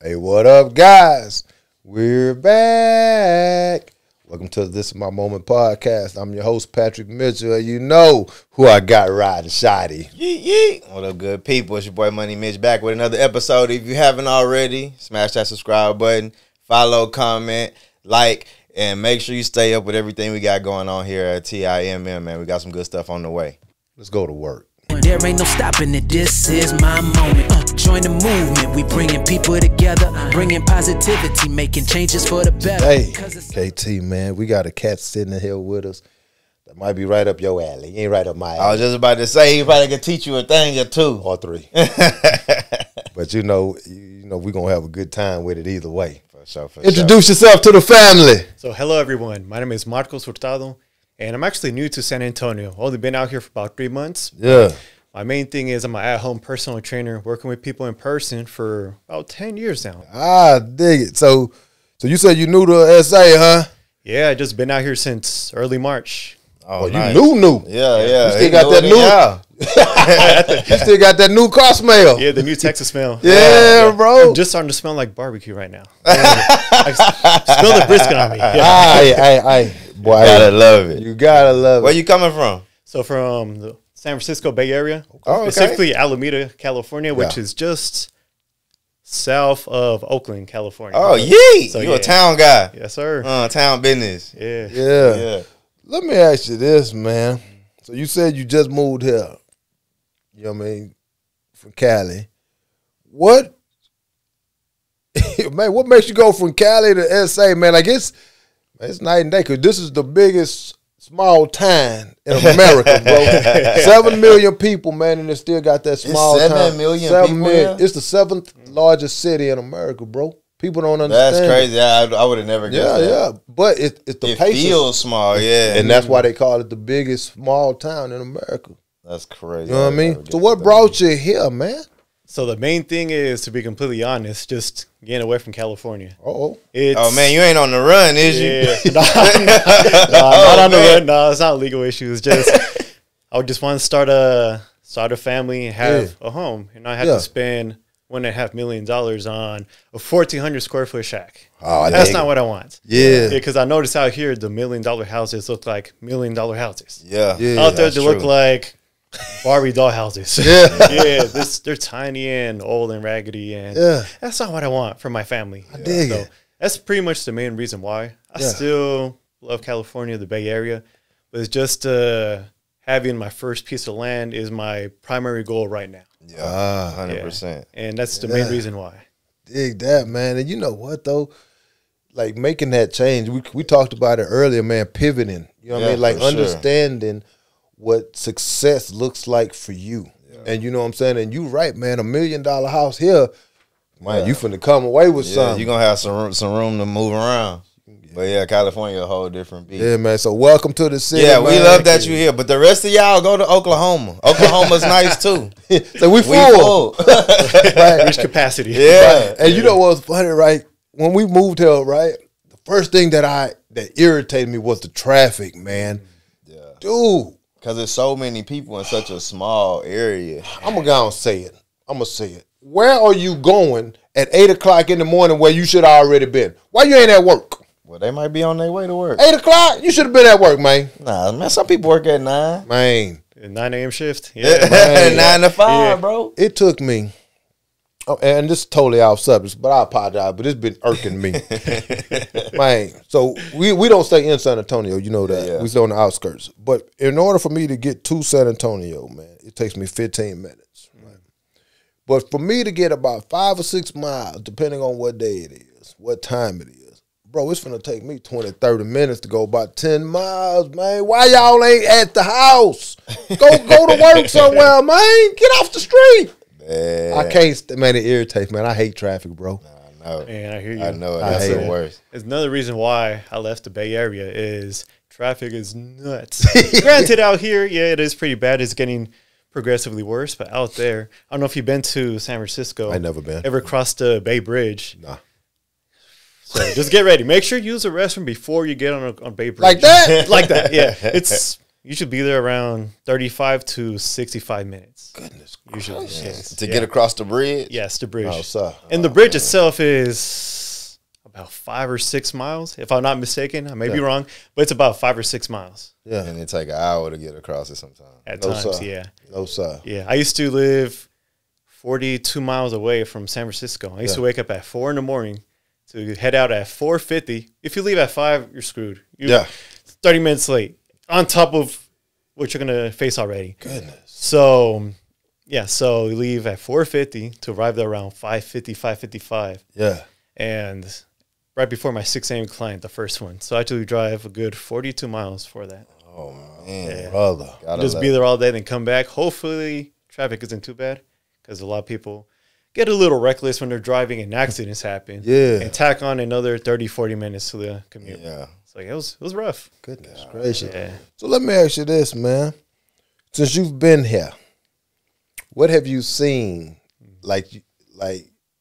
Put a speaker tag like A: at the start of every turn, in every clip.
A: Hey, what up, guys? We're back. Welcome to This Is My Moment podcast. I'm your host, Patrick Mitchell, and you know who I got riding shoddy.
B: Yeet, yeet. What up, good people? It's your boy Money Mitch back with another episode. If you haven't already, smash that subscribe button, follow, comment, like, and make sure you stay up with everything we got going on here at TIMM, man. We got some good stuff on the way.
A: Let's go to work.
C: There ain't no stopping it, this is my moment. Join the movement, we bringing people together, bringing positivity, making changes for the better.
A: Hey, KT, man, we got a cat sitting in here with us that might be right up your alley. He ain't right up my alley.
B: I was just about to say, he probably could teach you a thing or two.
A: Or three. But you know, we're going to have a good time with it either way.
B: For sure.
A: Introduce yourself to the family.
D: So hello, everyone. My name is Marcos Hurtado, and I'm actually new to San Antonio. Only been out here for about 3 months.
A: Yeah.
D: My main thing is I'm an at-home personal trainer working with people in person for about 10 years now.
A: Ah, dig it. So you said you new to SA, huh?
D: Yeah, I just been out here since early March.
A: Oh,
B: nice.
A: you new.
B: Yeah.
A: You still got that new. You still got that new car smell.
D: Yeah, the new Texas smell.
A: Yeah, bro.
D: I'm just starting to smell like barbecue right now. I smell the brisket on me. Yeah.
A: Aye. Boy,
B: You gotta love it.
A: You gotta love it.
B: Where you coming from?
D: So from the San Francisco Bay Area,
B: Oh, okay.
D: specifically Alameda, California, which is just south of Oakland, California.
B: Oh, yeet.
D: So,
B: You
D: yeah.
B: a town guy.
D: Yes, sir.
B: Town business.
D: Yeah.
A: Yeah. Let me ask you this, man. So you said you just moved here. You know what I mean? From Cali. What man, what makes you go from Cali to SA, man? Like it's night and day, because this is the biggest small town in America, bro. 7 million people, man, and it still got that small
B: It's 7
A: town.
B: million
A: 7
B: people
A: million.
B: here?
A: It's the 7th largest city in America, bro. People don't understand.
B: That's crazy. I would have never guessed that.
A: Yeah. But it's the
B: It
A: pace.
B: feels small, yeah.
A: And that's why they call it the biggest small town in America.
B: That's crazy.
A: You know what I mean? So what brought you here, man?
D: So the main thing is, to be completely honest, just getting away from California.
A: Uh-oh.
B: Oh, man, you ain't on the run, is you?
D: Yeah. I'm not on the run. No, it's not legal issues. Just I would just want to start a family and have a home, and I have to spend $1.5 million on a 1,400 square foot shack.
A: Oh,
D: that's not what I want.
A: Yeah.
D: Because I noticed out here the $1 million houses look like $1 million houses.
B: Yeah.
D: Out there
B: that's
D: they
B: true.
D: look like Barbie doll houses.
A: Yeah.
D: They're tiny and old and raggedy, and that's not what I want for my family.
A: I dig it.
D: That's pretty much the main reason why. I still love California, the Bay Area, but it's just having my first piece of land is my primary goal right now.
B: Yeah, 100%.
D: And that's the main reason why.
A: Dig that, man. And you know what, though? Like, making that change, we talked about it earlier, man, pivoting. You know what I mean? Like, understanding what success looks like for you. Yeah. And you know what I'm saying? And you right, man, $1 million house here, man, you finna come away with something.
B: You're going to have some room to move around. But yeah, California a whole different beat.
A: Yeah, man. So welcome to the city.
B: Yeah,
A: man.
B: we love that you're here. But the rest of y'all go to Oklahoma. Oklahoma's nice too.
A: So we full.
D: Right. Reach capacity.
B: Yeah.
A: Right. And you know what's funny, right? When we moved here, right, the first thing that irritated me was the traffic, man.
B: Yeah.
A: Dude.
B: Because there's so many people in such a small area.
A: I'm going to go and say it. I'm going to say it. Where are you going at 8 o'clock in the morning where you should have already been? Why you ain't at work?
B: Well, they might be on their way to work.
A: 8 o'clock? You should have been at work, man.
B: Nah, man, some people work at 9.
A: Man.
D: 9 a.m. shift.
B: Yeah,
A: man.
B: 9 to 5, bro.
A: It took me, and this is totally off subject, but I apologize, but it's been irking me. Man, so we don't stay in San Antonio, you know that.
B: Yeah.
A: We stay on the outskirts. But in order for me to get to San Antonio, man, it takes me 15 minutes. Right? But for me to get about 5 or 6 miles, depending on what day it is, what time it is, bro, it's going to take me 20, 30 minutes to go about 10 miles, man. Why y'all ain't at the house? Go to work somewhere, man. Get off the street.
B: Man.
A: I can't, man, it irritates, man. I hate traffic, bro.
B: I know.
D: Man, I hear you.
B: I know.
A: I
B: That's
A: hate
B: the
A: it.
B: worst.
D: There's another reason why I left the Bay Area is traffic is nuts. Granted, out here, yeah, it is pretty bad. It's getting progressively worse, but out there, I don't know if you've been to San Francisco.
A: I never been.
D: Ever crossed the Bay Bridge?
A: Nah.
D: So just get ready. Make sure you use the restroom before you get on Bay Bridge.
A: Like that?
D: Like that, yeah. It's You should be there around 35 to 65 minutes.
A: Goodness
D: Usually.
A: gracious.
B: To get across the bridge?
D: Yes, the bridge.
A: Oh, sir.
D: And the bridge itself is about 5 or 6 miles, if I'm not mistaken. I may be wrong, but it's about 5 or 6 miles.
A: Yeah.
B: And it take an hour to get across it sometimes.
D: At
A: No,
D: times,
A: sir.
D: yeah.
A: No, sir.
D: Yeah, I used to live 42 miles away from San Francisco. I used to wake up at 4 in the morning to head out at 4:50. If you leave at 5, you're screwed. You're 30 minutes late on top of what you're going to face already.
A: Goodness.
D: So, yeah, so we leave at 4:50 to arrive there around 5:50, 5:55.
A: Yeah.
D: And right before my 6 a.m. client, the first one. So I actually drive a good 42 miles for that.
B: Oh, man.
A: Brother.
D: Just be there all day, then come back. Hopefully traffic isn't too bad because a lot of people get a little reckless when they're driving and accidents happen.
A: Yeah.
D: And tack on another 30, 40 minutes to the commute.
B: Yeah.
D: It's like, it was rough.
A: Goodness gracious.
D: Yeah.
A: So let me ask you this, man. Since you've been here, what have you seen, like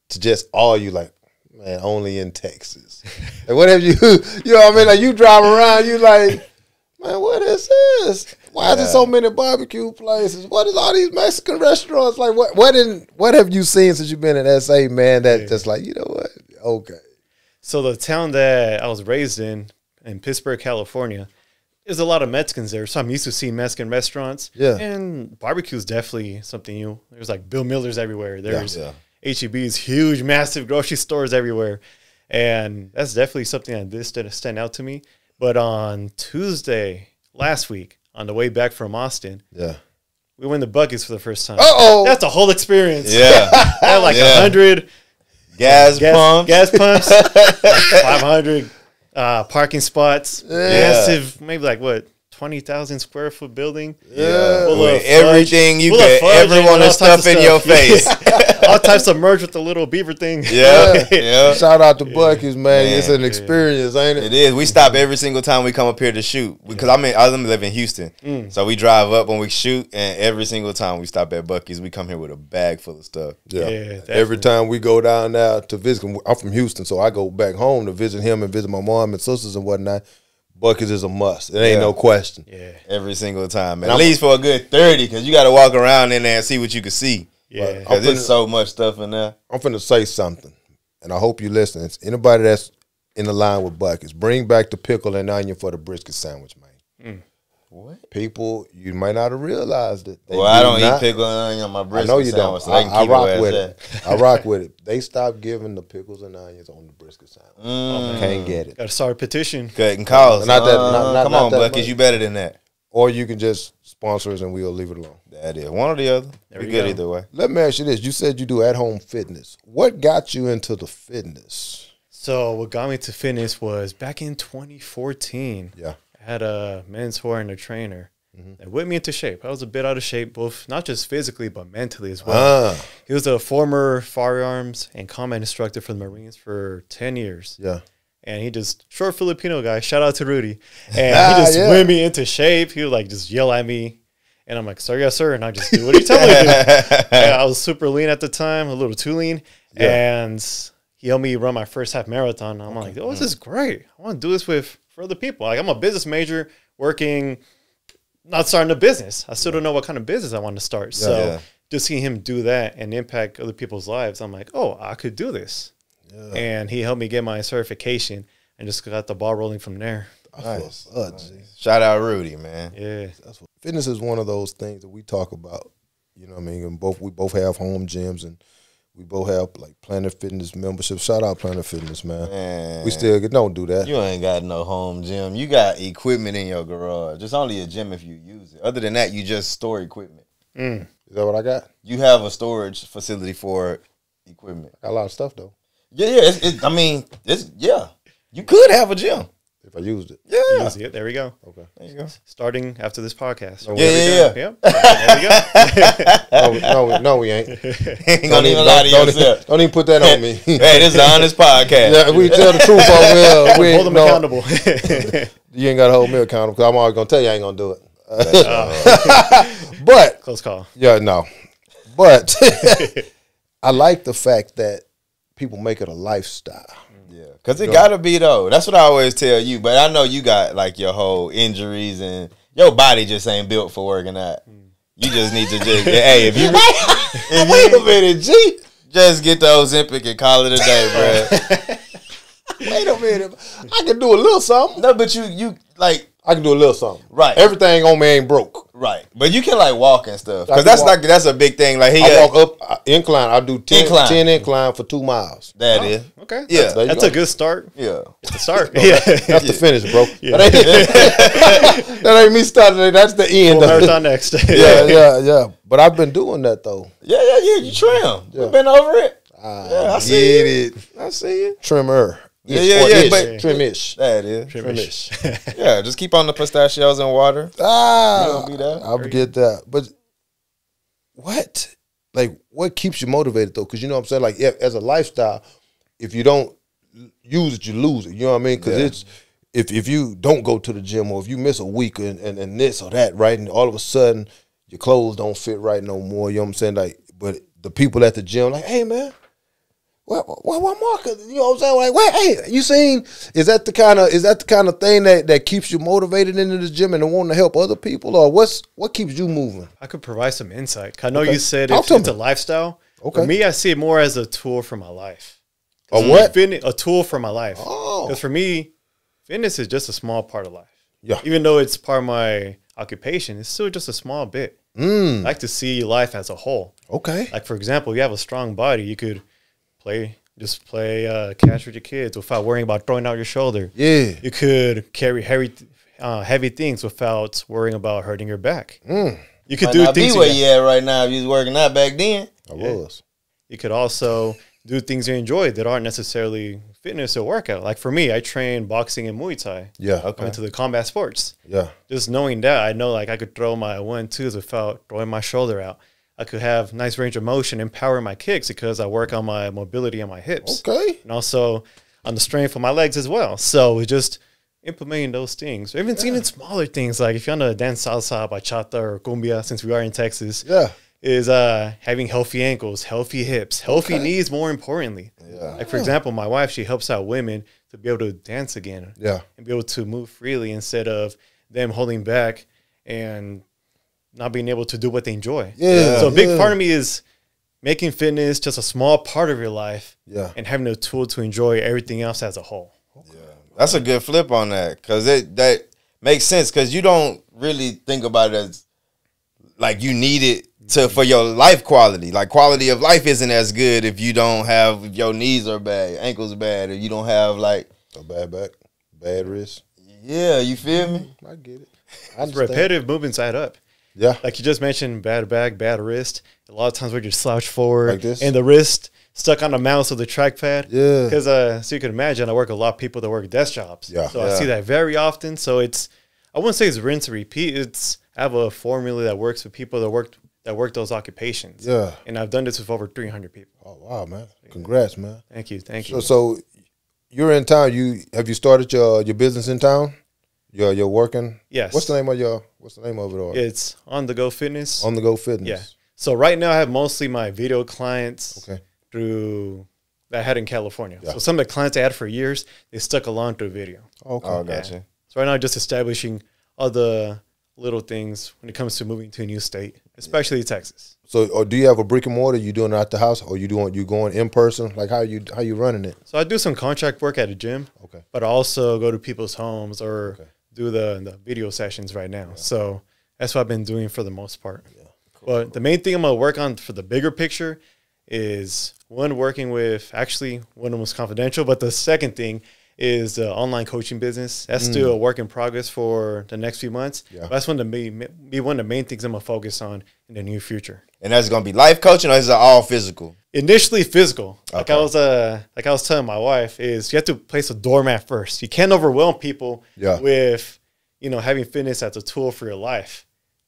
A: to just all you like, man, only in Texas? Like, what have you, you know what I mean? Like, you drive around, you like, man, what is this? Why is there so many barbecue places? What is all these Mexican restaurants? Like, what have you seen since you've been in SA, man, that just like, you know what? Okay.
D: So the town that I was raised in Pittsburgh, California, there's a lot of Mexicans there. So I'm used to seeing Mexican restaurants.
A: Yeah.
D: And barbecue is definitely something new. There's like Bill Miller's everywhere. There's
B: Yeah.
D: H-E-B's, huge, massive grocery stores everywhere. And that's definitely something that did stand out to me. But on Tuesday last week, on the way back from Austin, we went to Buc-ee's for the first time.
A: Uh-oh.
D: That's a whole experience.
B: Yeah.
D: I had like 100
B: Gas pumps.
D: gas pumps, like 500 parking spots, massive, maybe like what, 20,000 square foot building.
B: Yeah.
D: Full
B: With
D: of
B: everything you
D: full of
B: could
D: fudge
B: ever
D: and
B: want to
D: all types
B: stuff
D: of
B: in your
D: stuff.
B: face.
D: All types of merch with the little beaver thing.
B: Yeah. Yeah.
A: Shout out to Buc-ee's, man. It's an
B: Yeah.
A: experience, ain't it?
B: It is. We stop every single time we come up here to shoot because I live in Houston, so we drive up when we shoot, and every single time we stop at Buc-ee's, we come here with a bag full of stuff.
D: Yeah,
A: Every
D: definitely.
A: time we go down there to visit, I'm from Houston, so I go back home to visit him and visit my mom and sisters and whatnot. Buc-ee's is a must. It ain't no question.
D: Yeah.
B: Every single time, at least for a good 30, because you got to walk around in there and see what you can see.
D: Yeah.
B: Because there's so much stuff in there.
A: I'm finna say something, and I hope you listen. It's anybody that's in the line with Buc-ee's, bring back the pickle and onion for the brisket sandwich, man.
B: What?
A: People, you might not have realized it. They
B: Well, I don't
A: not-
B: eat pickle and onion on my
A: I
B: brisket
A: know you
B: sandwich,
A: don't.
B: so they can
A: I
B: keep
A: rock
B: your
A: with
B: ass
A: it. I rock with it. They stopped giving the pickles and onions on the brisket sandwich.
B: Mm.
A: Can't get it.
D: Got to start a petition.
B: Cutting costs.
A: Not that- not
B: come on,
A: that
B: Buc-ee's,
A: much.
B: you better than that.
A: Or you can just sponsor us and we'll leave it alone.
B: That is one or the other.
D: There
B: We
D: we
B: good
D: go.
B: either way.
A: Let me ask you this. You said you do at-home fitness. What got you into the fitness?
D: So what got me to fitness was back in 2014.
A: Yeah.
D: I had a mentor and a trainer that whipped me into shape. I was a bit out of shape, both not just physically, but mentally as well. He was a former firearms and combat instructor for the Marines for 10 years.
A: Yeah.
D: And he just, short Filipino guy, shout out to Rudy. And he just whipped me into shape. He would like just yell at me. And I'm like, sir, yes, sir. And I just do what he tell me to do. And I was super lean at the time, a little too lean.
A: Yeah.
D: And he helped me run my first half marathon. I'm like, oh, this is great. I want to do this for other people. Like, I'm a business major working, not starting a business. I still don't know what kind of business I want to start. So just seeing him do that and impact other people's lives, I'm like, oh, I could do this. Yeah. And he helped me get my certification and just got the ball rolling from there.
B: Nice. Shout out Rudy, man.
D: Yeah.
A: Fitness is one of those things that we talk about. You know what I mean? And we both have home gyms and we both have like Planet Fitness membership. Shout out Planet Fitness, man. We still don't do that.
B: You ain't got no home gym. You got equipment in your garage. It's only a gym if you use it. Other than that, you just store equipment.
A: Is that what I got?
B: You have a storage facility for equipment.
A: I got a lot of stuff though.
B: Yeah. You could have a gym.
A: If I used it.
B: Yeah.
D: Use it. There we go.
A: Okay.
B: There you go.
D: Starting after this podcast.
B: Yeah.
D: Yep. There we go.
A: No, we ain't.
B: Ain't gonna even lie to yourself.
A: Don't even put that on me.
B: Hey, this is an honest podcast.
A: Yeah, we tell the truth over here. We
D: Hold them accountable.
A: You ain't got to hold me accountable because I'm always going to tell you I ain't going to do it. But,
D: Close call.
A: yeah, no. But I like the fact that people make it a lifestyle.
B: Yeah, because it got to be, though. That's what I always tell you. But I know you got, like, your whole injuries and Your body just ain't built for working out. You just need to just hey, if you
A: wait a minute, G.
B: Just get the Ozempic and call it a day, bro.
A: Wait a minute. I can do a little something.
B: No, but you like
A: I can do a little something.
B: Right.
A: Everything on me ain't broke.
B: right, but you can like walk and stuff because that's a big thing. Like
A: I walk up incline. I do 10 incline for 2 miles.
B: That is
D: Okay.
B: Yeah.
D: That's a good start.
B: yeah.
D: It's a start. Yeah.
A: That's the finish, bro.
D: Yeah.
A: That ain't me starting. That's the end.
D: Full marathon next.
A: Yeah. But I've been doing that though.
B: Yeah. You trim. We've been over it. Yeah, I see
A: Get it.
B: I see it.
A: Trimmer.
B: Yeah, but
A: Trimish.
B: that is.
A: Trimish.
B: Yeah, just keep on the pistachios and water.
A: I'll
B: be that.
A: I'll get that. But what? Like, what keeps you motivated though? Because you know what I'm saying? Like, as a lifestyle, if you don't use it, you lose it. You know what I mean? Because it's if you don't go to the gym or if you miss a week and this or that, right? And all of a sudden your clothes don't fit right no more. You know what I'm saying? Like, but the people at the gym, like, hey man. What Marcus? You know what I'm saying? Like, wait, hey, you seen? Is that the kind of thing that keeps you motivated into the gym and wanting to help other people, or what keeps you moving?
D: I could provide some insight. I know
A: Okay.
D: you said
A: Talk
D: it's
A: to me.
D: a lifestyle.
A: Okay.
D: For me, I see it more as a tool for my life.
A: A what?
D: A tool for my life.
A: Oh.
D: Because for me, fitness is just a small part of life.
A: Yeah.
D: Even though it's part of my occupation, it's still just a small bit. I like to see life as a whole.
A: Okay.
D: Like, for example, you have a strong body, you could play catch with your kids without worrying about throwing out your shoulder.
A: Yeah.
D: You could carry heavy things without worrying about hurting your back. You could
B: Might
D: do
B: not
D: things
B: be where you at right now if you was working out back then.
A: I was.
D: You could also do things you enjoy that aren't necessarily fitness or workout. Like for me, I train boxing and Muay Thai.
A: Yeah.
D: I'm into the combat sports.
A: Yeah.
D: Just knowing that, I know like I could throw my 1-2s without throwing my shoulder out. I could have nice range of motion and power in my kicks because I work on my mobility on my hips.
A: Okay.
D: And also on the strength of my legs as well. So it's just implementing those things. Or even even smaller things, like if you want to dance salsa, bachata, or cumbia, since we are in Texas, is having healthy ankles, healthy hips, healthy knees, more importantly.
A: Yeah.
D: Like, for example, my wife, she helps out women to be able to dance again.
A: Yeah.
D: And be able to move freely instead of them holding back and not being able to do what they enjoy.
A: Yeah.
D: So a big part of me is making fitness just a small part of your life.
A: Yeah.
D: And having a tool to enjoy everything else as a whole.
B: That's a good flip on that because that makes sense because you don't really think about it as like you need it for your life quality. Like quality of life isn't as good if you don't have, if your knees are bad, ankles bad, or you don't have like
A: A bad back, bad wrist.
B: yeah, you feel me?
A: I get it.
D: Repetitive movements add up.
A: Yeah.
D: Like you just mentioned, bad back, bad wrist. A lot of times we're just slouched forward
A: Like this?
D: and the wrist stuck on the mouse of the trackpad.
A: Yeah.
D: Because so you can imagine, I work with a lot of people that work desk jobs.
A: Yeah.
D: So I see that very often. So I wouldn't say it's rinse and repeat. I have a formula that works with people that work those occupations.
A: Yeah.
D: And I've done this with over 300 people.
A: Oh wow, man! Congrats, man.
D: Thank you.
A: So you're in town. Have you started your business in town? You're working.
D: Yes.
A: What's the name of it? Or
D: It's On The Go Fitness.
A: On the Go Fitness.
D: Yeah. So right now I have mostly my video clients
A: Okay.
D: through that I had in California.
A: Yeah.
D: So some of the clients I had for years, they stuck along through video.
A: Okay.
B: Oh, gotcha.
D: So right now just establishing other little things when it comes to moving to a new state, especially Texas.
A: So, or do you have a brick and mortar? You doing it at the house, or you going in person? Like how you running it?
D: So I do some contract work at a gym.
A: Okay.
D: But I also go to people's homes or do the video sessions right now. Yeah. So that's what I've been doing for the most part. Yeah. Cool. But the main thing I'm going to work on for the bigger picture is working with, actually one of them was confidential, but the second thing is the online coaching business. That's still a work in progress for the next few months. Yeah. But that's one of the main things I'm going to focus on in the near future.
B: And that's going to be life coaching, or is it all physical?
D: Initially physical.
B: Okay.
D: Like I was telling my wife, is you have to place a doormat first. You can't overwhelm people with, having fitness as a tool for your life.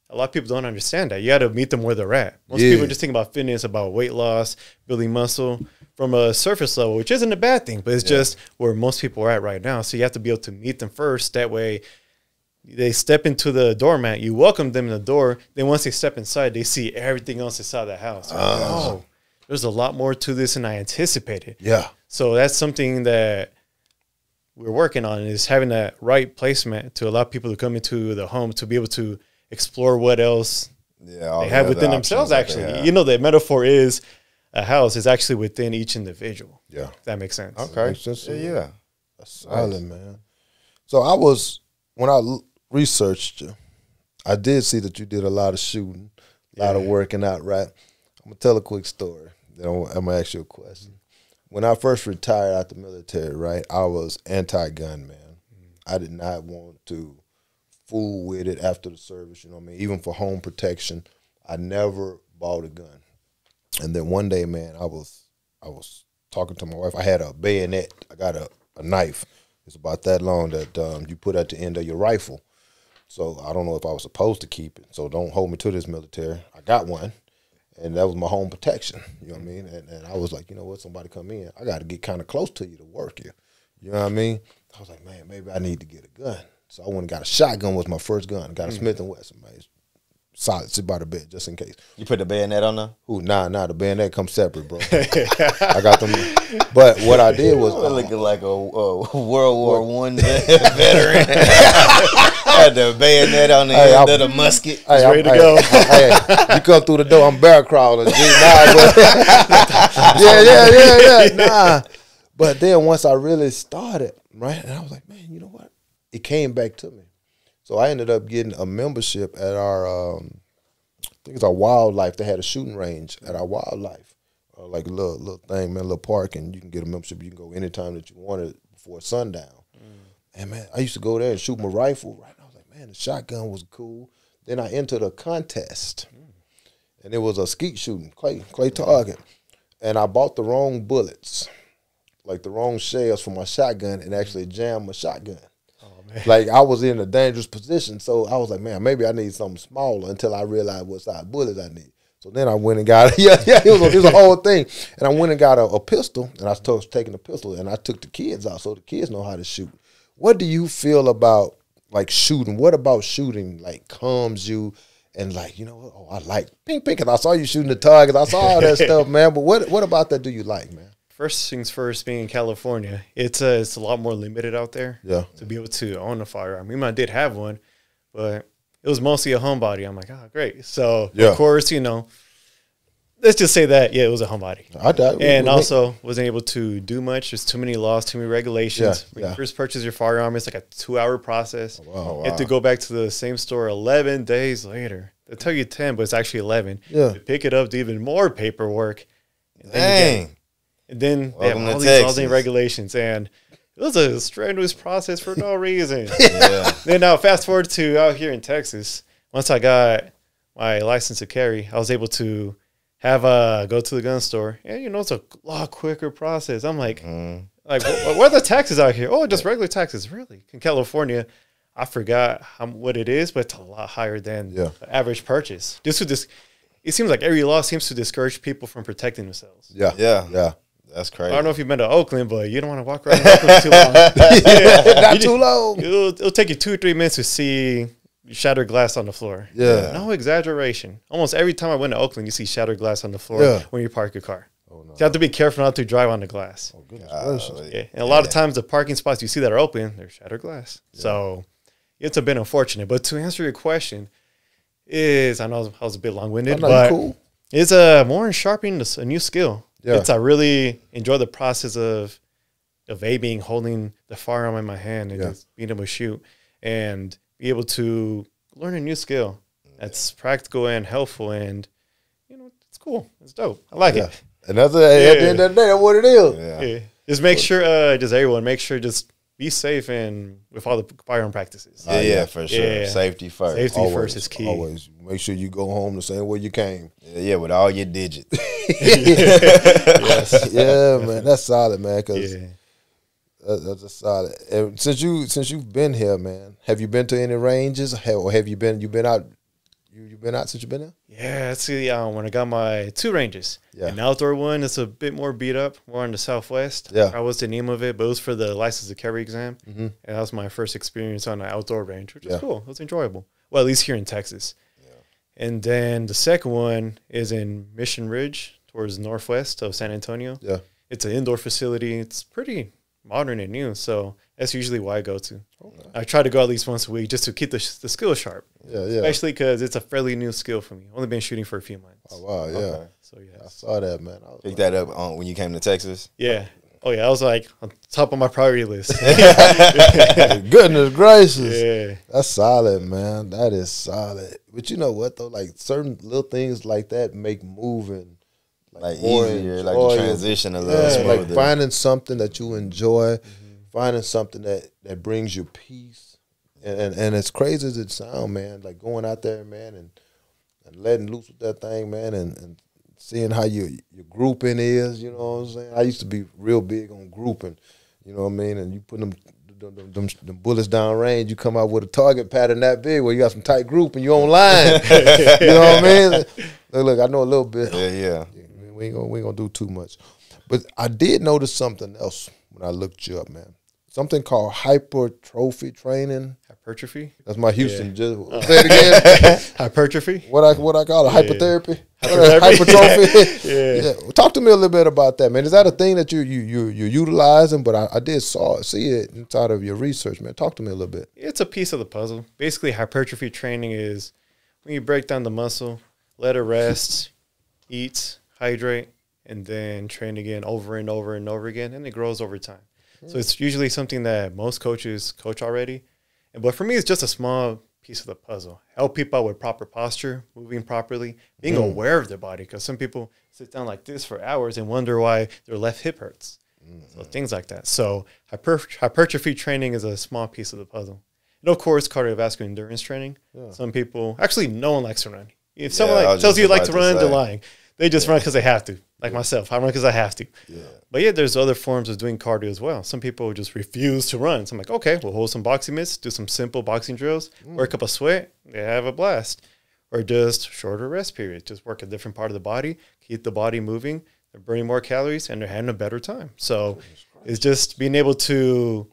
D: A lot of people don't understand that. You got to meet them where they're at. Most people just think about fitness, about weight loss, building muscle from a surface level, which isn't a bad thing, but it's just where most people are at right now. So you have to be able to meet them first. That way they step into the doormat, you welcome them in the door. Then once they step inside, they see everything else inside the house. Oh, there's a lot more to this than I anticipated.
A: Yeah.
D: So that's something that we're working on is having that right placement to allow people to come into the home to be able to explore what else they have within themselves. Actually, you know, the metaphor is a house is actually within each individual.
A: Yeah,
D: if that makes sense.
B: Okay,
A: makes sense.
B: Yeah.
A: That's solid, man. So when I researched you, I did see that you did a lot of shooting, a lot of working out, right? I'm going to tell a quick story. Then I'm going to ask you a question. When I first retired out the military, right, I was anti-gun, man. I did not want to fool with it after the service, you know what I mean? Even for home protection, I never bought a gun. And then one day, man, I was talking to my wife. I had a bayonet. I got a knife. It's about that long that you put at the end of your rifle. So I don't know if I was supposed to keep it. So don't hold me to this, military. I got one, and that was my home protection. You know what I mean? And I was like, you know what? Somebody come in. I got to get kind of close to you to work you. You know what I mean? I was like, man, maybe I need to get a gun. So I went and got a shotgun. Was my first gun. Got a Smith & Wesson, man. It's solid. Sit by the bed just in case.
B: You put the bayonet on there?
A: Ooh, nah. The bayonet comes separate, bro. I got them. But what I did was
B: looking like a World War I veteran. Had the bayonet on the end of the musket.
D: Hey, ready to go.
A: You come through the door, I'm barrel crawling. Yeah. Nah. But then once I really started, right, and I was like, man, you know what? It came back to me. So I ended up getting a membership at our, I think it's our wildlife. They had a shooting range at our wildlife, like a little thing, man, a little park, and you can get a membership. You can go anytime that you wanted before sundown. And man, I used to go there and shoot my rifle. Right, and I was like, man, the shotgun was cool. Then I entered a contest, and it was a skeet shooting, clay target, and I bought the wrong bullets, like the wrong shells for my shotgun, and actually jammed my shotgun. Like I was in a dangerous position, so I was like, man, maybe I need something smaller until I realized what size bullets I need. So then I went and got it was a whole thing, and I went and got a pistol, and I started taking the pistol, and I took the kids out so the kids know how to shoot. What do you feel about like shooting? What about shooting like calms you and like, you know, oh, I like pink, and I saw you shooting the targets, I saw all that stuff, man. But what about that do you like, man?
D: First things first, being in California, it's a lot more limited out there.
A: Yeah.
D: To be able to own a firearm. I did have one, but it was mostly a homebody. I'm like, oh, great. So, of course, you know, let's just say that, it was a homebody. And also wasn't able to do much. There's too many laws, too many regulations. When you first purchase your firearm, it's like a 2-hour process.
A: Wow.
D: You have to go back to the same store 11 days later. They'll tell you 10, but it's actually 11.
A: Yeah.
D: To pick it up, do even more paperwork.
B: Dang.
D: And then they have all these laws and regulations, and it was a strenuous process for no reason. Then now fast forward to out here in Texas. Once I got my license to carry, I was able to have go to the gun store, and you know it's a lot quicker process. I'm like, what are the taxes out here? Oh, just regular taxes, really? In California, I forgot what it is, but it's a lot higher than the average purchase. It seems like every law seems to discourage people from protecting themselves.
A: Yeah.
B: That's crazy.
D: I don't know if you've been to Oakland, but you don't want to walk around Oakland too long.
A: Not too long.
D: It'll take you 2 or 3 minutes to see shattered glass on the floor.
A: Yeah.
D: No exaggeration. Almost every time I went to Oakland, you see shattered glass on the floor when you park your car. Oh, no. You have to be careful not to drive on the glass. Oh, goodness gracious. And a lot of times the parking spots you see that are open, they're shattered glass. So it's a bit unfortunate. But to answer your question, I know I was a bit long-winded, but it's more in sharpening a new skill. I really enjoy the process of aiming, holding the firearm in my hand, and just being able to shoot and be able to learn a new skill that's practical and helpful, and you know it's cool. It's dope. I like it.
A: And that's at the end of the day, that's what it is.
D: Just make sure, just everyone, make sure just be safe and with all the firearm practices.
B: For sure. Safety first.
D: Safety first is key.
A: Always make sure you go home the same way you came.
B: With all your digits.
A: Yeah, man, that's solid, man. Cause that's a solid. And since you've been here, man, have you been to any ranges, or have you been out? You've been out since you've been here?
D: Yeah, that's when I got my 2 ranges. Yeah. An outdoor one is a bit more beat up, more on the Southwest. Yeah. That was the name of it, but it was for the license to carry exam. And that was my first experience on an outdoor range, which was cool. It was enjoyable. Well, at least here in Texas. Yeah. And then the second one is in Mission Ridge towards northwest of San Antonio. Yeah. It's an indoor facility. It's pretty modern and new. So that's usually why I go to. Okay. I try to go at least once a week just to keep the skill sharp.
A: Yeah.
D: Especially because it's a fairly new skill for me. Only been shooting for a few months.
A: Oh, wow, yeah.
B: Okay.
D: So, yeah.
A: I saw that, man.
B: Picked that up when you came to Texas?
D: Yeah. Oh, yeah. I was like on top of my priority list.
A: Goodness gracious.
D: Yeah.
A: That's solid, man. That is solid. But you know what, though? Like, certain little things like that make moving
B: like easier, like the transition a little smoother.
A: Like finding something that you enjoy, finding something that brings you peace. And as crazy as it sounds, man, like going out there, man, and letting loose with that thing, man, and seeing how your grouping is, you know what I'm saying? I used to be real big on grouping, you know what I mean? And you put them bullets down range, you come out with a target pattern that big where you got some tight group and you on line. You know what I mean? Look, I know a little bit.
B: Yeah.
A: We ain't gonna do too much. But I did notice something else when I looked you up, man. Something called hypertrophy training.
D: Hypertrophy?
A: That's my Houston. Just say it again.
D: Hypertrophy?
A: What I call it? Hypertherapy? Hypertrophy? Yeah. Talk to me a little bit about that, man. Is that a thing that you're utilizing? But I did see it inside of your research, man. Talk to me a little bit.
D: It's a piece of the puzzle. Basically, hypertrophy training is when you break down the muscle, let it rest, eat, hydrate, and then train again over and over and over again, and it grows over time. So it's usually something that most coaches coach already. But for me, it's just a small piece of the puzzle. Help people out with proper posture, moving properly, being aware of their body. Because some people sit down like this for hours and wonder why their left hip hurts. So things like that. So hypertrophy training is a small piece of the puzzle. And of course, cardiovascular endurance training. Yeah. Some people, actually, no one likes to run. If someone tells you you like to run, they're lying. They just run because they have to. Like myself, I run because I have to. Yeah. But yeah, there's other forms of doing cardio as well. Some people just refuse to run. So I'm like, okay, we'll hold some boxing mitts, do some simple boxing drills, work up a sweat, they have a blast. Or just shorter rest periods. Just work a different part of the body, keep the body moving, they're burning more calories, and they're having a better time. So it's just being able to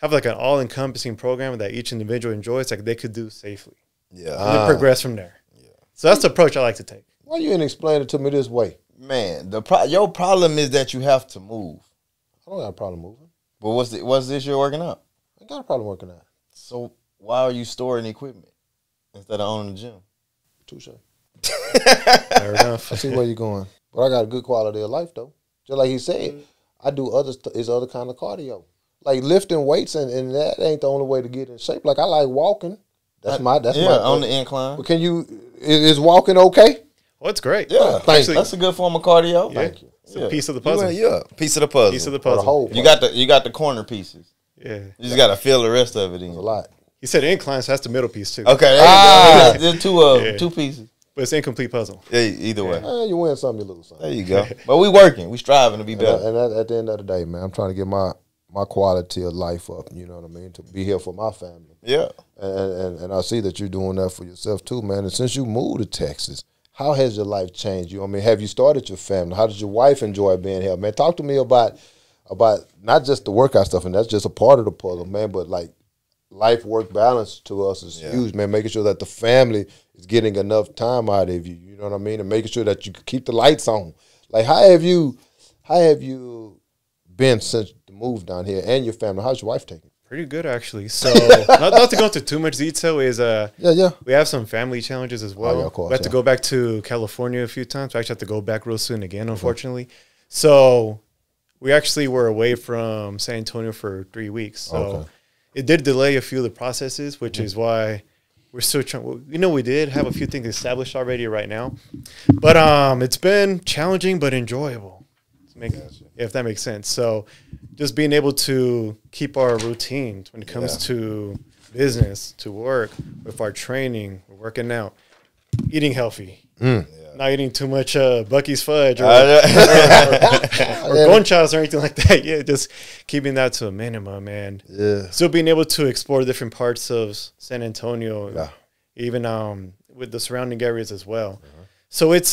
D: have like an all-encompassing program that each individual enjoys, like they could do safely. Yeah. And then progress from there. Yeah. So that's the approach I like to take.
A: Why you didn't explain it to me this way?
B: Man, your problem is that you have to move.
A: I don't got a problem moving.
B: But what's this you're working out?
A: I got a problem working out.
B: So why are you storing equipment instead of owning the gym?
A: Touche.
D: Fair enough.
A: I see where you're going. But I got a good quality of life, though. Just like he said, I do other kind of cardio. Like lifting weights, and that ain't the only way to get in shape. Like I like walking. That's my
B: on the incline.
A: But is walking okay?
D: Well, it's great.
B: Yeah, actually, that's a good form of cardio.
A: Yeah. Thank you.
D: It's a piece of the puzzle.
B: Piece of the puzzle.
D: Piece of the puzzle.
B: You got the corner pieces.
D: Yeah.
B: You just got to fill the rest of it in.
A: A lot.
D: He said incline, so that's the middle piece too.
B: Okay. There you go. There's two pieces.
D: But it's an incomplete puzzle.
B: Yeah, either way.
A: You win some, you lose some.
B: There you go. But we working. We striving to be better.
A: And at the end of the day, man, I'm trying to get my quality of life up, you know what I mean, to be here for my family.
B: Yeah.
A: And I see that you're doing that for yourself too, man. And since you moved to Texas, how has your life changed? You know what I mean, have you started your family? How does your wife enjoy being here? Man, talk to me about not just the workout stuff, and that's just a part of the puzzle, man, but like life-work balance to us is huge, man, making sure that the family is getting enough time out of you, you know what I mean, and making sure that you keep the lights on. Like, how have you been since the move down here and your family? How's your wife taking?
D: Pretty good, actually. So, not to go into too much detail, is we have some family challenges as well. Of course, we have to go back to California a few times. We actually have to go back real soon again, unfortunately. So, we actually were away from San Antonio for 3 weeks. So, it did delay a few of the processes, which is why we're still trying. We did have a few things established already right now. But it's been challenging but enjoyable, if that makes sense. So, just being able to keep our routines when it comes to business, to work, with our training, we're working out, eating healthy, not eating too much Bucky's fudge or Gonchas or anything like that. Yeah, just keeping that to a minimum, and still being able to explore different parts of San Antonio, even with the surrounding areas as well. So it's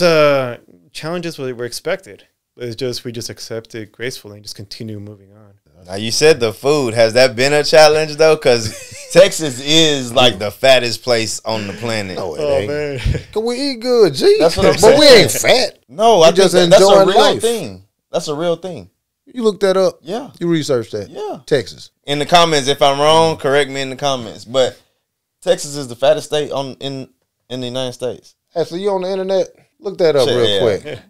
D: challenges were expected. It's just we just accept it gracefully and just continue moving on.
B: Now, you said the food. Has that been a challenge, though? Because Texas is like the fattest place on the planet.
A: No, it ain't. Man. Can we eat good, G?
B: That's what I'm saying.
A: But we ain't fat.
B: No, I just enjoy that's a real thing. That's a real thing.
A: You looked that up?
B: Yeah.
A: You researched that?
B: Yeah.
A: Texas.
B: In the comments, if I'm wrong, correct me in the comments. But Texas is the fattest state in the United States.
A: Hey, so you on the internet? Look that up real quick.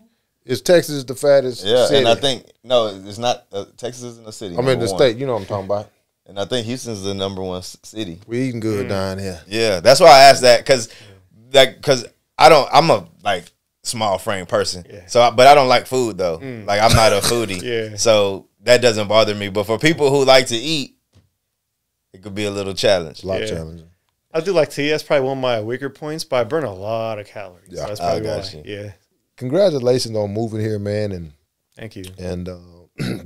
A: Is Texas the fattest city?
B: And I think, no, it's not. Texas isn't a city.
A: I'm in the state. You know what I'm talking about.
B: And I think Houston's the #1 city.
A: We eating good down here.
B: Yeah, that's why I asked that, because I'm a like small frame person. Yeah. So, but I don't like food though. Like I'm not a foodie.
D: Yeah.
B: So that doesn't bother me. But for people who like to eat, it could be a little challenge.
A: A lot challenging.
D: I do like to eat. That's probably one of my weaker points, but I burn a lot of calories.
A: Yeah,
D: so that's probably
B: I
D: why.
B: got you.
D: Yeah.
A: Congratulations on moving here, man, and
D: Thank you.
A: And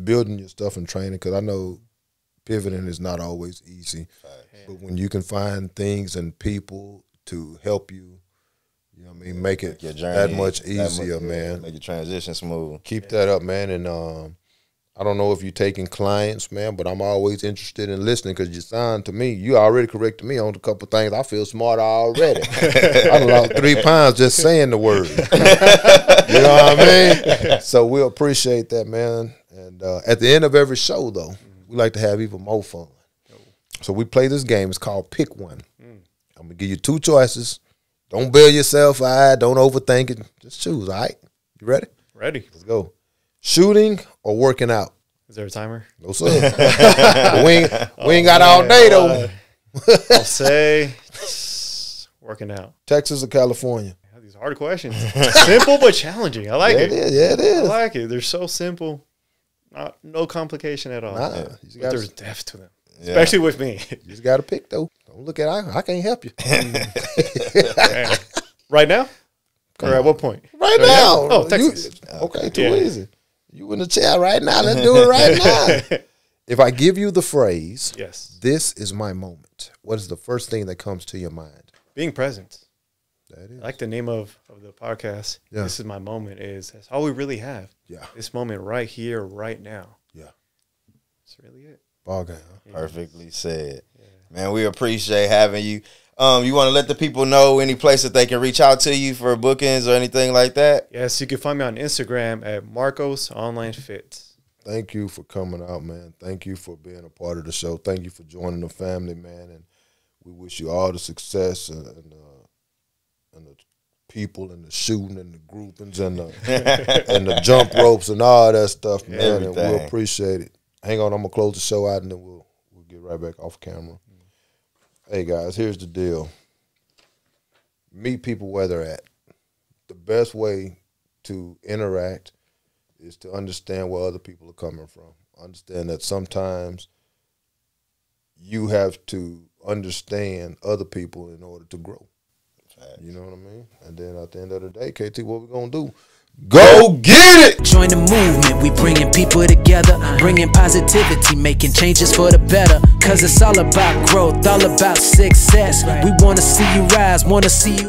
A: building your stuff and training, because I know pivoting is not always easy. But when you can find things and people to help you, you know what I mean, make it that much easier, man.
B: Make your transition smooth.
A: Keep that up, man. And I don't know if you're taking clients, man, but I'm always interested in listening, because you sound to me, you already corrected me on a couple of things. I feel smarter already. I lost 3 pounds just saying the word. You know what I mean? So we appreciate that, man. And at the end of every show, though, we like to have even more fun. So we play this game. It's called Pick One. I'm going to give you 2 choices. Don't bail yourself out. Don't overthink it. Just choose, all right? You ready?
D: Ready.
A: Let's go. Shooting or working out?
D: Is there a timer?
A: No, sir. we ain't got all day, though.
D: I'll say working out.
A: Texas or California?
D: These hard questions. Simple but challenging. I like it.
A: Yeah, it is.
D: I like it. They're so simple. No complication at all.
A: Nah,
D: but there's depth to them. Yeah. Especially with me.
A: You just got to pick, though. Don't look at I can't help you.
D: Right now? Or at what point?
A: Right now.
D: Oh, Texas.
A: Okay, too easy. You in the chair right now. Let's do it right now. If I give you the phrase,
D: yes,
A: this is my moment, what is the first thing that comes to your mind?
D: Being present.
A: That is.
D: I like the name of the podcast. Yeah. This is my moment. That's all we really have.
A: Yeah.
D: This moment right here, right now.
A: Yeah.
D: That's really it.
A: Ball game.
B: Huh? Perfectly said. Yeah. Man, we appreciate having you. You want to let the people know any place that they can reach out to you for bookings or anything like that?
D: Yes, you can find me on Instagram at Marcos Online Fits.
A: Thank you for coming out, man. Thank you for being a part of the show. Thank you for joining the family, man. And we wish you all the success and the people and the shooting and the groupings and the and the jump ropes and all that stuff, man. Everything. And we'll appreciate it. Hang on, I'm gonna close the show out and then we'll get right back off camera. Hey guys, here's the deal. Meet people where they're at. The best way to interact is to understand where other people are coming from. Understand that sometimes you have to understand other people in order to grow. You know what I mean? And then at the end of the day, KT, what we gonna do? Go get it!
C: Join the movement, we bringing people together, bringing positivity, making changes for the better. Cause it's all about growth, all about success. We wanna see you rise, wanna see you